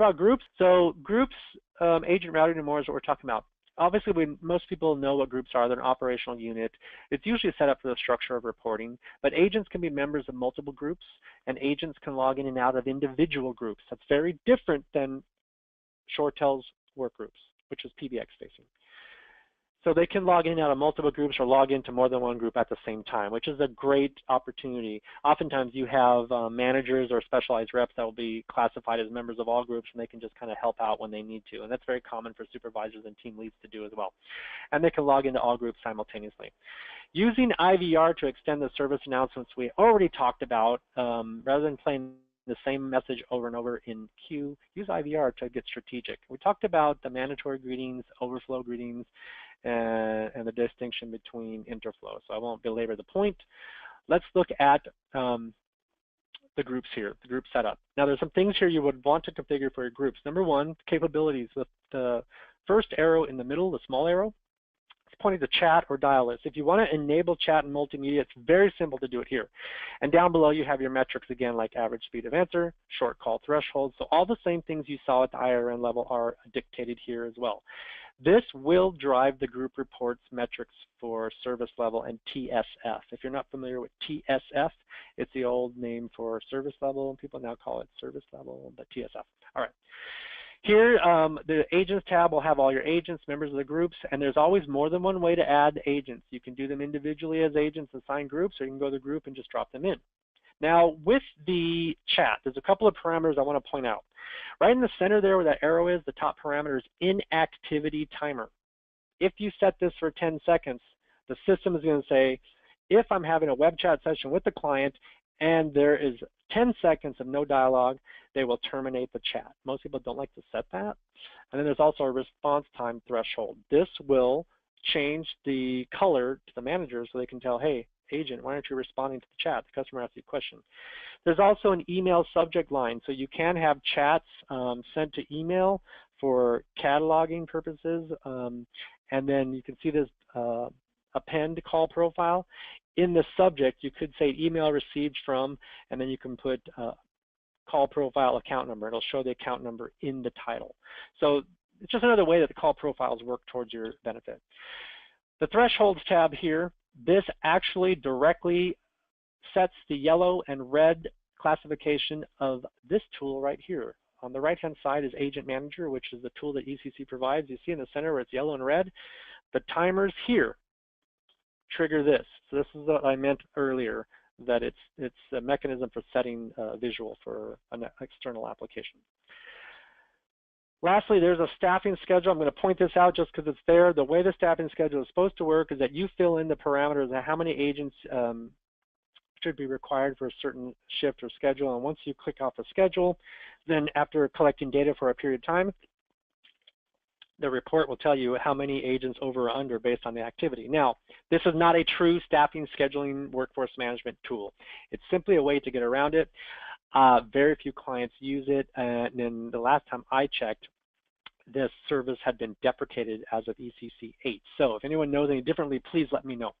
about groups? So groups, agent routing and more is what we're talking about. Obviously, most people know what groups are. They're an operational unit. It's usually set up for the structure of reporting, but agents can be members of multiple groups, and agents can log in and out of individual groups. That's very different than ShoreTel's work groups, which is PBX facing. So they can log in and out of multiple groups or log into more than one group at the same time, which is a great opportunity. Oftentimes you have managers or specialized reps that will be classified as members of all groups, and they can just kind of help out when they need to. And that's very common for supervisors and team leads to do as well. And they can log into all groups simultaneously. Using IVR to extend the service announcements we already talked about, rather than playing the same message over and over in queue, use IVR to get strategic. We talked about the mandatory greetings, overflow greetings, and the distinction between interflow. So I won't belabor the point. Let's look at the groups here, the group setup. Now there's some things here you would want to configure for your groups. Number one, capabilities. With the first arrow in the middle, the small arrow, it's pointing to chat or dial list. If you want to enable chat and multimedia, it's very simple to do it here. And down below you have your metrics again, like average speed of answer, short call threshold. So all the same things you saw at the IRN level are dictated here as well. This will drive the group reports metrics for service level and TSF. If you're not familiar with TSF, it's the old name for service level. People now call it service level, but TSF. All right. Here, the Agents tab will have all your agents, members of the groups, and there's always more than one way to add agents. You can do them individually as agents, assign groups, or you can go to the group and just drop them in. Now, with the chat, there's a couple of parameters I want to point out. Right in the center there where that arrow is, the top parameter is inactivity timer. If you set this for 10 seconds, the system is going to say, if I'm having a web chat session with the client and there is 10 seconds of no dialogue, they will terminate the chat. Most people don't like to set that. And then there's also a response time threshold. This will change the color to the manager so they can tell, hey, agent, why aren't you responding to the chat? The customer asks you a question. There's also an email subject line, so you can have chats sent to email for cataloging purposes, and then you can see this append call profile. In the subject, you could say email received from, and then you can put call profile account number. It'll show the account number in the title. So it's just another way that the call profiles work towards your benefit. The thresholds tab here, this actually directly sets the yellow and red classification of this tool right here. On the right-hand side is Agent Manager, which is the tool that ECC provides. You see in the center where it's yellow and red, the timers here trigger this. So this is what I meant earlier, that it's a mechanism for setting visual for an external application. Lastly, there's a staffing schedule. I'm going to point this out just because it's there. The way the staffing schedule is supposed to work is that you fill in the parameters of how many agents should be required for a certain shift or schedule. And once you click off the schedule, then after collecting data for a period of time, the report will tell you how many agents over or under based on the activity. Now, this is not a true staffing scheduling workforce management tool. It's simply a way to get around it. Very few clients use it, and then the last time I checked, this service had been deprecated as of ECC 8. So if anyone knows any differently, please let me know.